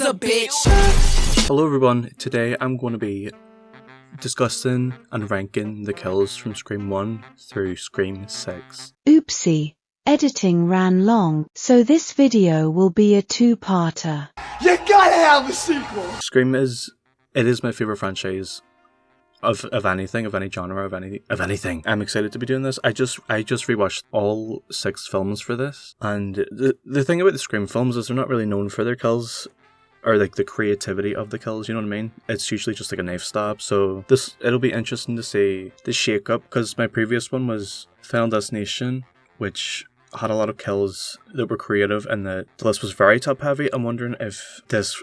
a bitch. Hello everyone, today I'm going to be discussing and ranking the kills from Scream 1 through Scream 6. Oopsie, editing ran long, so this video will be a two-parter. You gotta have a sequel. Scream is my favourite franchise of anything, of any genre, of anything. I'm excited to be doing this. I just rewatched all 6 films for this, and the thing about the Scream films is they're not really known for their kills, or like the creativity of the kills, you know what I mean? It's usually just like a knife stab, so it'll be interesting to see the shake up, because my previous one was Final Destination, which had a lot of kills that were creative, and the list was very top heavy. I'm wondering if this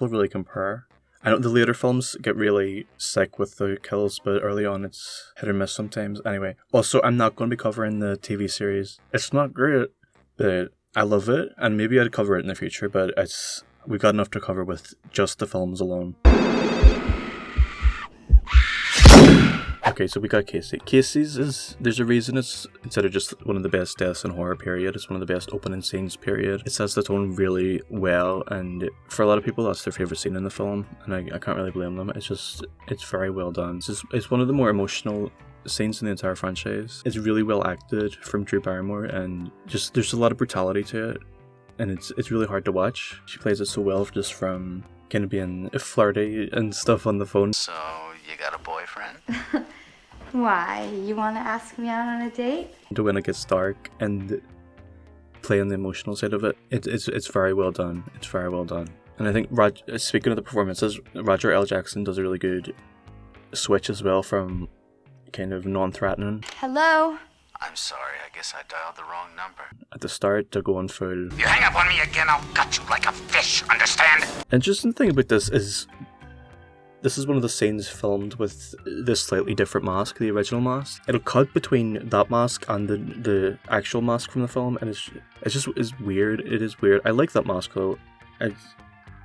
will really compare. I know the later films get really sick with the kills, but early on it's hit or miss sometimes. Anyway, also I'm not going to be covering the TV series. It's not great, but I love it, and maybe I'd cover it in the future, but we've got enough to cover with just the films alone. Okay, so we got Casey. Casey's there's a reason it's considered just one of the best deaths in horror, period. It's one of the best opening scenes, period. It sets the tone really well, and for a lot of people that's their favourite scene in the film, and I can't really blame them. It's very well done. It's one of the more emotional scenes in the entire franchise. It's really well acted from Drew Barrymore, and just there's a lot of brutality to it, and it's really hard to watch. She plays it so well, just from kind of being flirty and stuff on the phone. So, you got a boyfriend? Why? You want to ask me out on a date? To when it gets dark and playing the emotional side of it, it's very well done. It's very well done. And I think, speaking of the performances, Roger L. Jackson does a really good switch as well from kind of non-threatening Hello? I'm sorry, I guess I dialed the wrong number. at the start to going full. You hang up on me again, I'll gut you like a fish, understand? Interesting thing about this is one of the scenes filmed with this slightly different mask, the original mask. It'll cut between that mask and the actual mask from the film, and it's weird. It is weird. I like that mask though.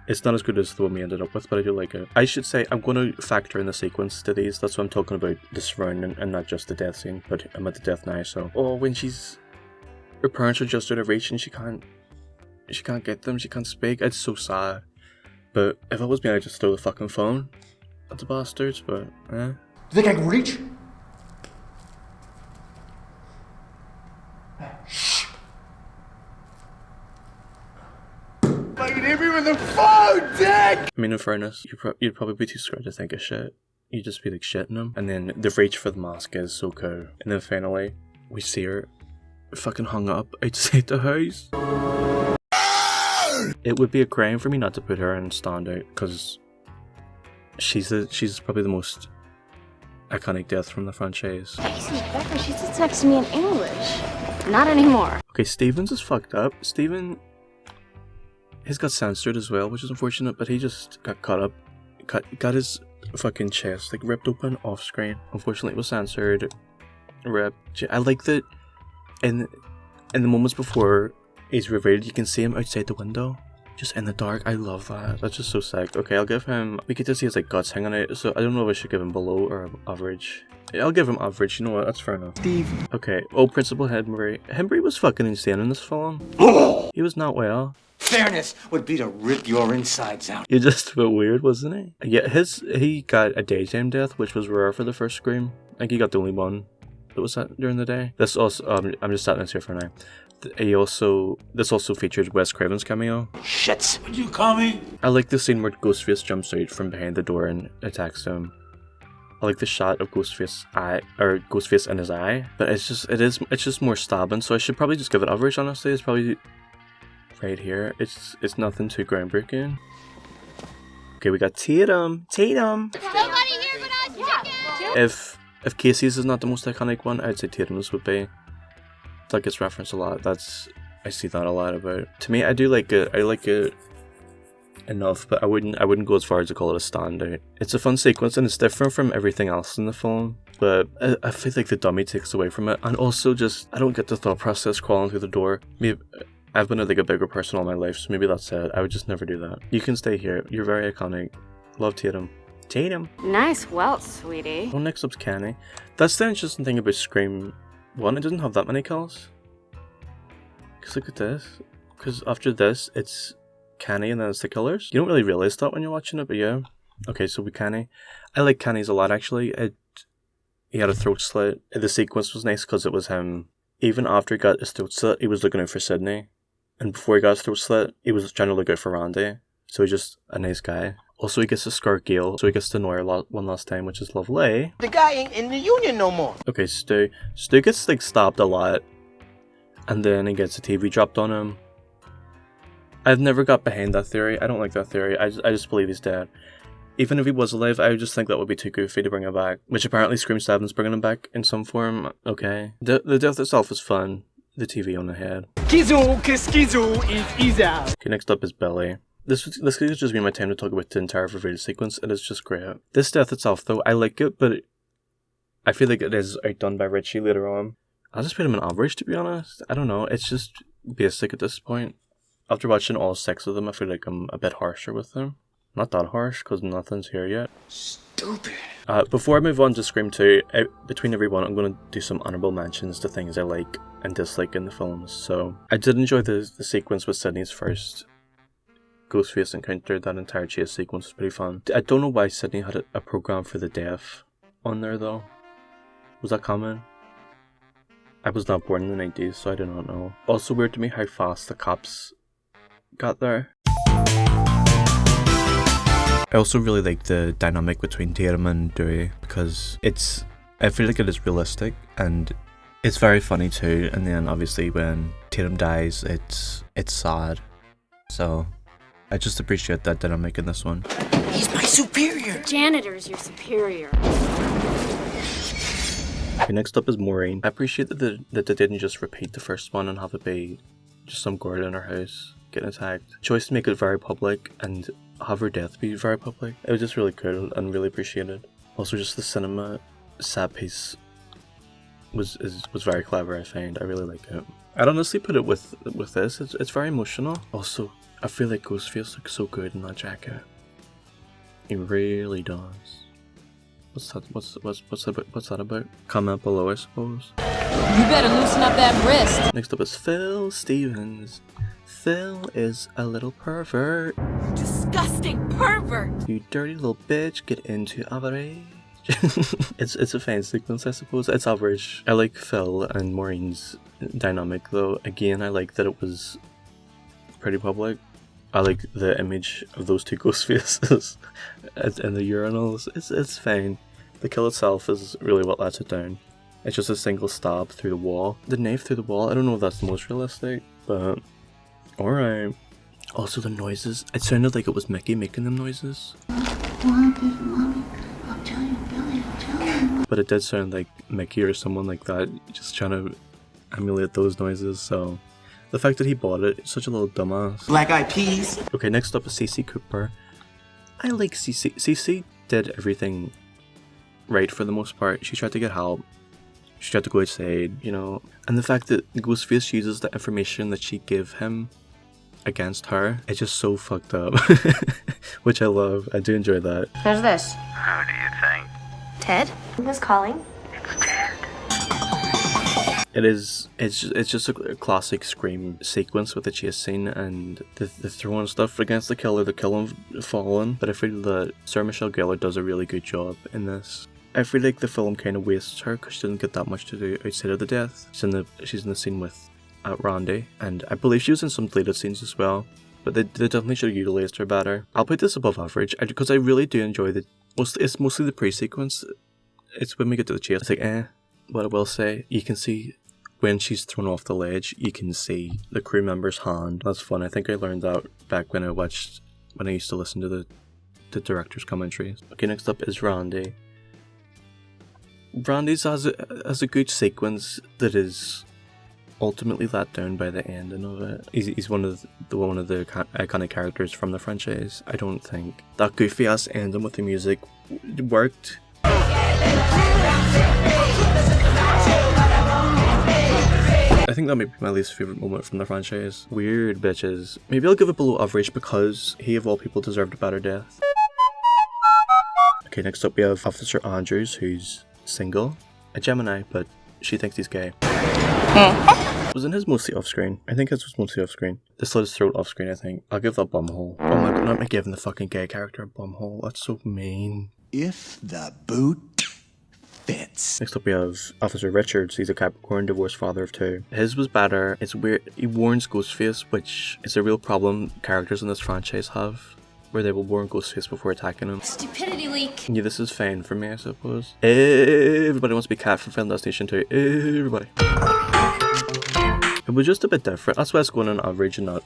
It's not as good as the one we ended up with, but I do like it. I should say I'm going to factor in the sequence to these. That's what I'm talking about, the surrounding and not just the death scene. But I'm at the death now, so when her parents are just out of reach and she can't get them. She can't speak. It's so sad. But if it was me, I'd just throw the fucking phone at the bastards, but eh. You think I can reach? Shh. Fucking hit me with the phone, dick! I mean, in fairness, you'd probably be too scared to think of shit. You'd just be like shitting them. And then the reach for the mask is so cool. And then finally, we see her fucking hung up outside the house. It would be a crime for me not to put her in standout, because she's probably the most iconic death from the franchise. Casey Becker, she just texted me in English. Not anymore. Okay, Stevens is fucked up. Steven, he's got censored as well, which is unfortunate, but he just got caught up, got his fucking chest like ripped open off screen. Unfortunately, it was censored, ripped. I like that in the moments before he's revealed, you can see him outside the window, just in the dark. I love that. That's just so sick. Okay, I'll give him, we get to see his like guts hanging out, so I don't know if I should give him below or average. I'll give him average, you know what, that's fair enough. Steve. Okay, Principal Henry was fucking insane in this film. He was not well. Fairness would be to rip your insides out. He just a bit weird, wasn't he? Yeah, he got a daytime death, which was rare for the first Scream. I think he got the only one that was set during the day. This also, I'm just starting this here for now. This also featured Wes Craven's cameo. Shits. What'd you call me? I like the scene where Ghostface jumps out from behind the door and attacks him. I like the shot of Ghostface in his eye, but it's just more stabbing, so I should probably just give it average, honestly. It's probably right here. It's nothing too groundbreaking. Okay, we got Tatum. Nobody here but us, chicken! If Casey's is not the most iconic one, I'd say Tatum's would be. That gets referenced a lot. I see that a lot about. To me, I do like it. I like it enough, but I wouldn't go as far as to call it a standout. It's a fun sequence and it's different from everything else in the film, but I feel like the dummy takes away from it, and also just I don't get the thought process crawling through the door. Maybe I've been like a bigger person all my life, so maybe that's it. I would just never do that. You can stay here. You're very iconic. Love Tatum. Nice welt, sweetie. Well, next up's Kenny. That's the interesting thing about Scream 1. It doesn't have that many kills. Because look at this. Because after this, it's Kenny and then it's the killers. You don't really realize that when you're watching it, but yeah. Okay, so with Kenny. I like Kenny's a lot, actually. He had a throat slit. The sequence was nice because it was him. Even after he got his throat slit, he was looking out for Sydney. And before he got his throat slit, he was trying to look out for Randy. So he's just a nice guy. Also, he gets to skirt Gail, so he gets to annoy her one last time, which is lovely. The guy ain't in the union no more. Okay, Stu. Stu gets, like, stabbed a lot. And then he gets a TV dropped on him. I've never got behind that theory. I don't like that theory. I just believe he's dead. Even if he was alive, I would just think that would be too goofy to bring him back. Which apparently Scream 7's bringing him back in some form. Okay. The death itself is fun. The TV on the head. Schizo, cause Schizo is out. Okay, next up is Billy. This could just be my time to talk about the entire reveal sequence. It is just great. This death itself, though, I like it, but I feel like it is outdone by Richie later on. I'll just put him in average, to be honest. I don't know. It's just basic at this point. After watching all 6 of them, I feel like I'm a bit harsher with them. Not that harsh, because nothing's here yet. Stupid. Before I move on to Scream 2, between everyone, I'm going to do some honourable mentions to things I like and dislike in the films. So, I did enjoy the sequence with Sydney's first Ghostface encounter. That entire chase sequence was pretty fun. I don't know why Sydney had a program for the deaf on there, though. Was that common? I was not born in the 90s, so I do not know. Also weird to me how fast the cops got there. I also really like the dynamic between Tatum and Dewey because I feel like it is realistic and it's very funny too. And then obviously when Tatum dies, it's sad. So I just appreciate that dynamic in this one. He's my superior. Janitor's your superior. Okay, next up is Maureen. I appreciate that they didn't just repeat the first one and have it be just some girl in her house getting attacked. Choice to make it very public and have her death be very public. It was just really cool and really appreciated. Also, just the cinema set piece was very clever. I find I really like it. I'd honestly put it with this. It's very emotional. Also, I feel like Ghostface looks so good in that jacket. He really does. What's that about? Comment below, I suppose. You better loosen up that wrist. Next up is Phil Stevens. Phil is a little pervert. Disgusting pervert. You dirty little bitch, get into average. It's a fine sequence, I suppose. It's average. I like Phil and Maureen's dynamic, though. Again, I like that it was pretty public. I like the image of those two ghost faces in the urinals. It's fine. The kill itself is really what lets it down. It's just a single stab through the wall. The knife through the wall, I don't know if that's the most realistic, but alright. Also the noises, it sounded like it was Mickey making them noises. Mommy, I'll tell you, Billy, I'll tell you. But it did sound like Mickey or someone like that, just trying to emulate those noises, so the fact that he bought it, it's such a little dumbass. Black Eyed Peas. Okay, next up is CC Cooper. I like CC. CC did everything right for the most part. She tried to get help. She tried to go outside, you know. And the fact that Ghostface uses the information that she gave him against her, it's just so fucked up. Which I love. I do enjoy that. Who's this? Who do you think? Ted? Who's calling? It's just a classic Scream sequence with the chase scene and the throwing stuff against the killer, the killing falling. But I feel that Sarah Michelle Gellar does a really good job in this. I feel like the film kind of wastes her because she didn't get that much to do outside of the death. She's in the scene with Randy, and I believe she was in some deleted scenes as well. But they definitely should have utilized her better. I'll put this above average because I really do enjoy it's mostly the pre-sequence. It's when we get to the chase, it's like What I will say, you can see when she's thrown off the ledge, you can see the crew member's hand. That's fun. I think I learned that back when I used to listen to the director's commentaries. Okay, next up is Randy. Randy's has a good sequence that is ultimately let down by the ending of it. He's one of the iconic characters from the franchise. I don't think that goofy ass ending with the music worked. I think that might be my least favourite moment from the franchise. Weird bitches. Maybe I'll give it below average because he of all people deserved a better death. Okay, next up we have Officer Andrews, who's single, a Gemini, but she thinks he's gay. Wasn't his mostly off screen? I think his was mostly off screen. They slit his throat off screen, I think. I'll give that bumhole. Oh my god, not me giving the fucking gay character a bumhole. That's so mean. If the boot fits. Next up we have Officer Richards. He's a Capricorn, divorced father of 2. His was better. It's weird. He warns Ghostface, which is a real problem characters in this franchise have, where they will warn Ghostface before attacking him. Stupidity leak. Yeah, this is fine for me, I suppose. Everybody wants to be Cat from Final Destination 2. Everybody. It was just a bit different. That's why it's going on average and not,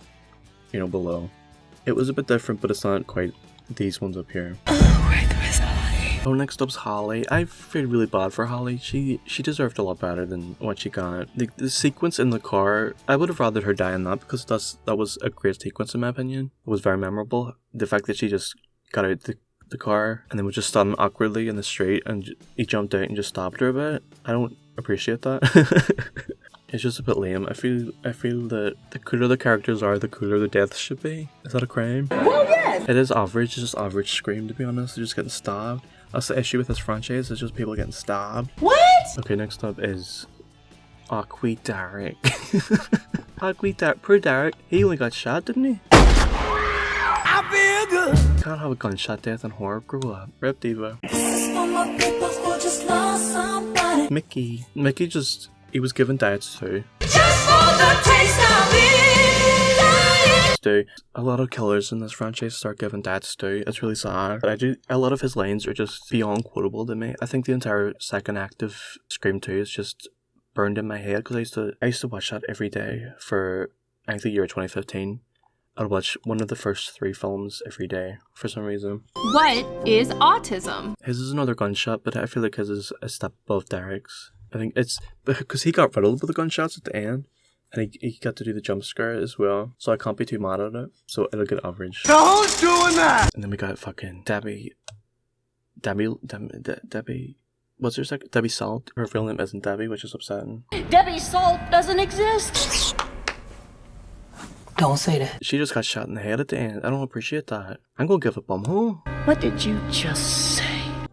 you know, below. It was a bit different, but it's not quite these ones up here. Oh, next up's Holly. I feel really bad for Holly. She deserved a lot better than what she got. The sequence in the car, I would have rather her die in that, because that was a great sequence in my opinion. It was very memorable. The fact that she just got out the car and then was just standing awkwardly in the street and he jumped out and just stopped her a bit. I don't appreciate that. It's just a bit lame. I feel that the cooler the characters are, the cooler the deaths should be. Is that a crime? Well, yes! It is average. It's just average Scream, to be honest. They're just getting stabbed. That's the issue with this franchise. It's just people getting stabbed. What? Okay, next up is Aqui Derek. Aqui Derek. Poor Derek. He only got shot, didn't he? I feel good. Can't have a gunshot death in horror. Grow up. Rip Diva. Mickey. Mickey just... He was given diets too. Just for the taste of it. Stew. A lot of killers in this franchise start giving diets too. It's really sad. But a lot of his lines are just beyond quotable to me. I think the entire second act of Scream 2 is just burned in my head because I used to watch that every day for I think the year 2015. I'd watch one of the first 3 films every day for some reason. What is autism? His is another gunshot, but I feel like his is a step above Derek's. I think it's because he got riddled with the gunshots at the end, and he got to do the jump scare as well, so I can't be too mad at it, so it'll get average. So who's doing that? And then we got fucking Debbie, what's her second? Debbie Salt. Her real name isn't Debbie, which is upsetting. Debbie Salt doesn't exist. Don't say that. She just got shot in the head at the end. I don't appreciate that. I'm gonna give a bumhole. What did you just say?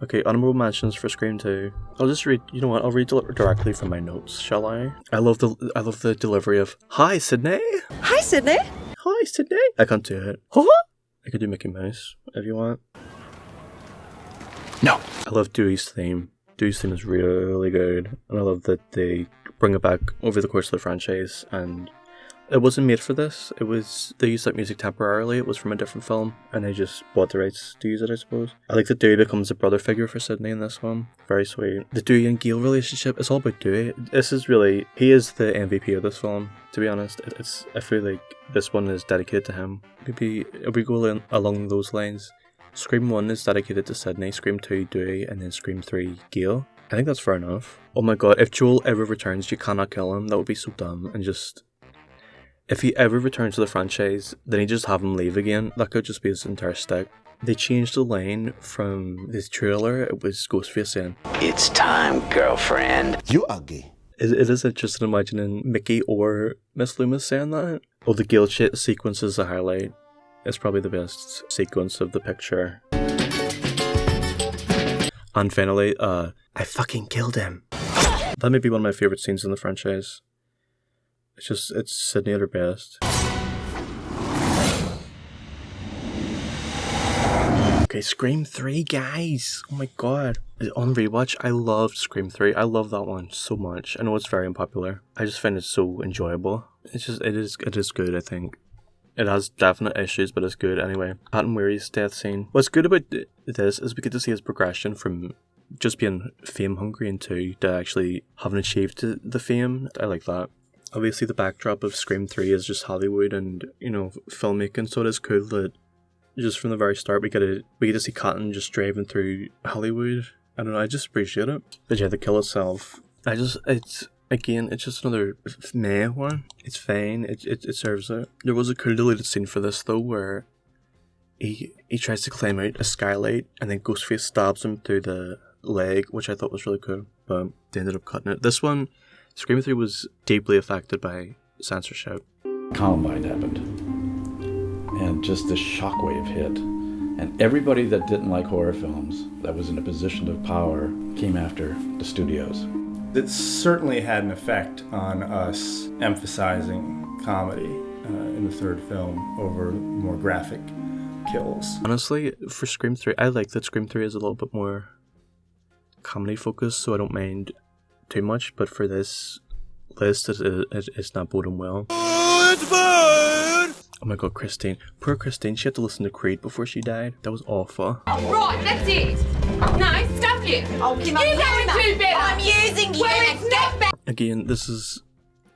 Okay, honorable mentions for Scream 2. I'll just read, you know what, I'll read directly from my notes, shall I? I love the delivery of, "Hi, Sydney." Hi, Sydney. Hi, Sydney. I can't do it. I could do Mickey Mouse, if you want. No. I love Dewey's theme. Dewey's theme is really good, and I love that they bring it back over the course of the franchise, and it wasn't made for this. They used that music temporarily. It was from a different film, and they just bought the rights to use it, I suppose. I like that Dewey becomes a brother figure for Sydney in this one. Very sweet. The Dewey and Gale relationship, it's all about Dewey. He is the MVP of this film, to be honest. I feel like this one is dedicated to him. Maybe if we go along those lines, Scream 1 is dedicated to Sydney, Scream 2 Dewey, and then Scream 3 Gale. I think that's fair enough. Oh my god, if Joel ever returns, you cannot kill him. That would be so dumb, and just... If he ever returns to the franchise, then he just have him leave again. That could just be his entire stick. They changed the line from this trailer. It was Ghostface saying, It's time, girlfriend. You ugly. It is interesting imagining Mickey or Miss Loomis saying that. Oh, the Gale shit sequence is the highlight. It's probably the best sequence of the picture. And finally, I fucking killed him. That may be one of my favourite scenes in the franchise. It's Sydney at her best. Okay, Scream 3, guys! Oh my god. On rewatch, I loved Scream 3. I love that one so much. I know it's very unpopular. I just find it so enjoyable. It is good, I think. It has definite issues, but it's good anyway. Pat and Weary's death scene. What's good about this is we get to see his progression from just being fame hungry into to actually having achieved the fame. I like that. Obviously the backdrop of Scream 3 is just Hollywood and, you know, filmmaking, so it is cool that just from the very start we get to see Cotton just driving through Hollywood. I don't know, I just appreciate it. But yeah, the kill itself, it's just another meh one. It's fine, it serves it. There was a cool deleted scene for this though where he tries to climb out a skylight and then Ghostface stabs him through the leg, which I thought was really cool, but they ended up cutting it. This one, Scream 3 was deeply affected by censorship. Columbine happened, and just this shockwave hit, and everybody that didn't like horror films, that was in a position of power, came after the studios. That certainly had an effect on us emphasizing comedy in the third film over more graphic kills. Honestly, for Scream 3, I like that Scream 3 is a little bit more comedy focused, so I don't mind too much, but for this list, it's not boding well. Oh, it's bad! Oh my god, Christine. Poor Christine, she had to listen to Creed before she died. That was awful. Right, that's it. No, stop you. Oh, You go into bed. I'm using you. Well, it's not bad. Again, this is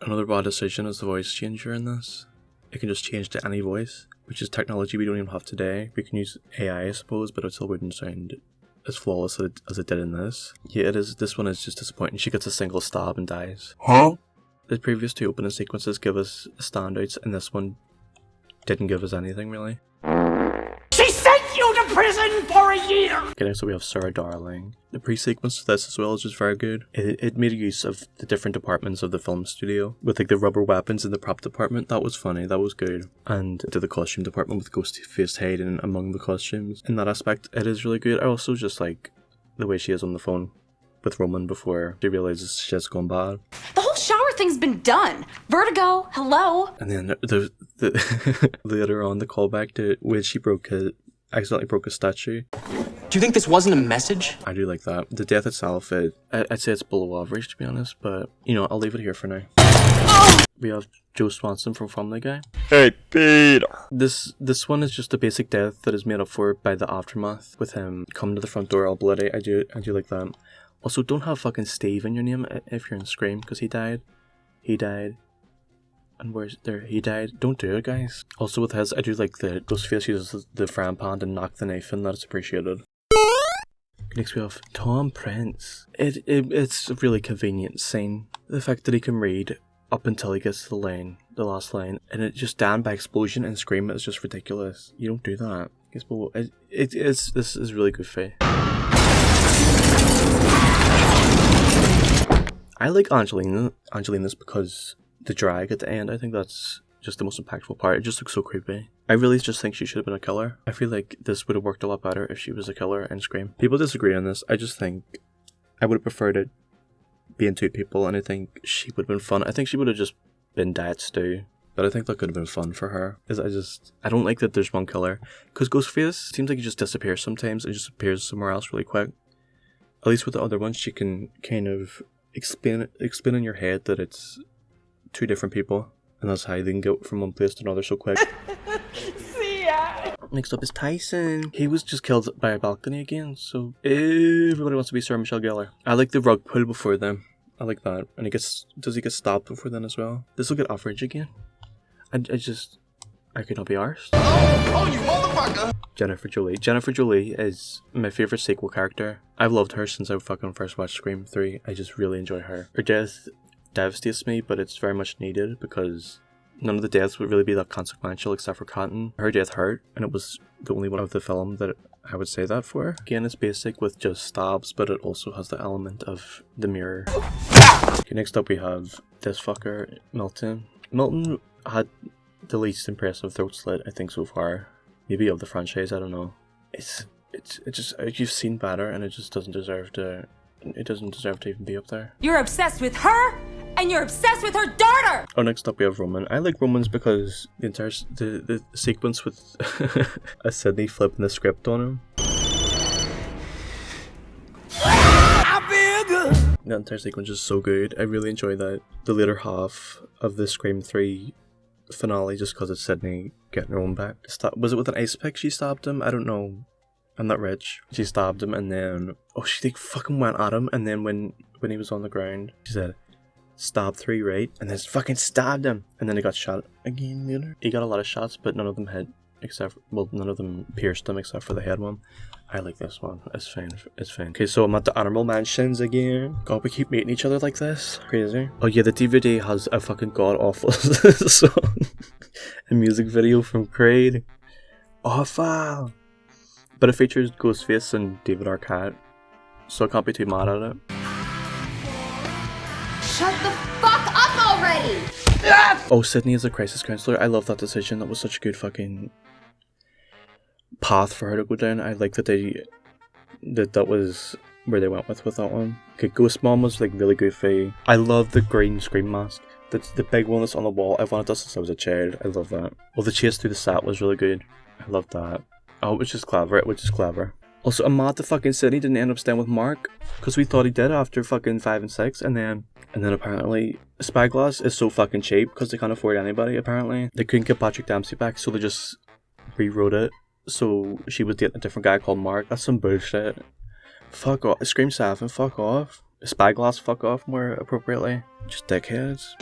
another bad decision as the voice changer in this. It can just change to any voice, which is technology we don't even have today. We can use AI, I suppose, but it still wouldn't sound as flawless as it did in this. Yeah, it is. This one is just disappointing. She gets a single stab and dies. Huh? The previous two opening sequences give us standouts, and this one didn't give us anything really. She sent you to prison for a year! Okay, so we have Sarah Darling. The pre-sequence to this as well is just very good. It made use of the different departments of the film studio, with like the rubber weapons in the prop department. That was funny, that was good. And to the costume department with Ghostface hiding among the costumes. In that aspect, it is really good. I also just like the way she is on the phone with Roman before she realizes shit's gone bad. The whole shower thing's been done. Vertigo, hello. And then the later on the callback to when she accidentally broke a statue. Do you think this wasn't a message? I do like that. The death itself, I'd say it's below average to be honest, but you know, I'll leave it here for now. We have Joe Swanson from Family Guy. Hey, Peter! This one is just a basic death that is made up for by the aftermath with him coming to the front door all bloody. I do like that. Also, don't have fucking Steve in your name if you're in Scream, because he died. He died. And where's there? He died. Don't do it, guys. Also with his, I do like the Ghostface uses the frying pan to knock the knife in. That's appreciated. Next we have Tom Prince. It's a really convenient scene. The fact that he can read up until he gets to the last line, and it just down by explosion and Scream is just ridiculous. You don't do that. This is really good for you. I like Angelina's because the drag at the end, I think that's just the most impactful part. It just looks so creepy. I really just think she should have been a killer. I feel like this would have worked a lot better if she was a killer in Scream. People disagree on this. I just think I would have preferred it being two people, and I think she would have been fun. I think she would have just been Diet Stew, but I think that could have been fun for her. I don't like that there's one killer, because Ghostface seems like he just disappears sometimes and just appears somewhere else really quick. At least with the other ones, she can kind of explain in your head that it's two different people, and that's how they can go from one place to another so quick. See ya. Next up is Tyson. He was just killed by a balcony again, so everybody wants to be Sarah Michelle Gellar. I like the rug pull before them. I like that. And does he get stopped before then as well? This will get average again. I could not be arsed. Oh, you motherfucker! Jennifer Jolie. Jennifer Jolie is my favourite sequel character. I've loved her since I fucking first watched Scream 3. I just really enjoy her. Her death devastates me, but it's very much needed because none of the deaths would really be that consequential except for Cotton. Her death hurt, and it was the only one of the film that I would say that for. Again, it's basic with just stabs, but it also has the element of the mirror. Okay, next up we have this fucker, Milton. Milton had the least impressive throat slit, I think, so far. Maybe of the franchise, I don't know. It's just, you've seen better, and it just doesn't deserve to even be up there. You're obsessed with her, and you're obsessed with her daughter! Oh, next up we have Roman. I like Romans because the entire the sequence with a Sydney flipping the script on him. The entire sequence is so good. I really enjoy that. The later half of the Scream 3 finale, just because it's Sydney getting her own back. Was it with an ice pick she stabbed him? I don't know. I'm not rich. She stabbed him, and then she like fucking went at him, and then when he was on the ground, she said, "Stab 3, right?" And then fucking stabbed him, and then he got shot again later. He got a lot of shots, but none of them hit, none of them pierced him except for the head one. I like this one. It's fine. It's fine. Okay, so I'm at the Animal Mansions again. God, we keep meeting each other like this. Crazy. Oh yeah, the DVD has a fucking god awful song and music video from Creed. Awful. But it features Ghostface and David Arquette, so I can't be too mad at it. Shut the fuck up already! Oh, Sydney is a crisis counselor. I love that decision. That was such a good fucking path for her to go down. I like that that was where they went with that one. Okay, Ghost Mom was like really goofy. I love the green Scream mask. The big one that's on the wall. I've wanted that since I was a child. I love that. Well, the chase through the set was really good. I love that. Oh, it was just clever. Also, I'm mad the fucking Sydney didn't end up staying with Mark, because we thought he did after fucking 5 and 6, and then apparently Spyglass is so fucking cheap because they can't afford anybody. Apparently they couldn't get Patrick Dempsey back, so they just rewrote it so she was dating a different guy called Mark. That's some bullshit. Fuck off. Scream 7, fuck off. Spyglass, fuck off more appropriately. Just dickheads.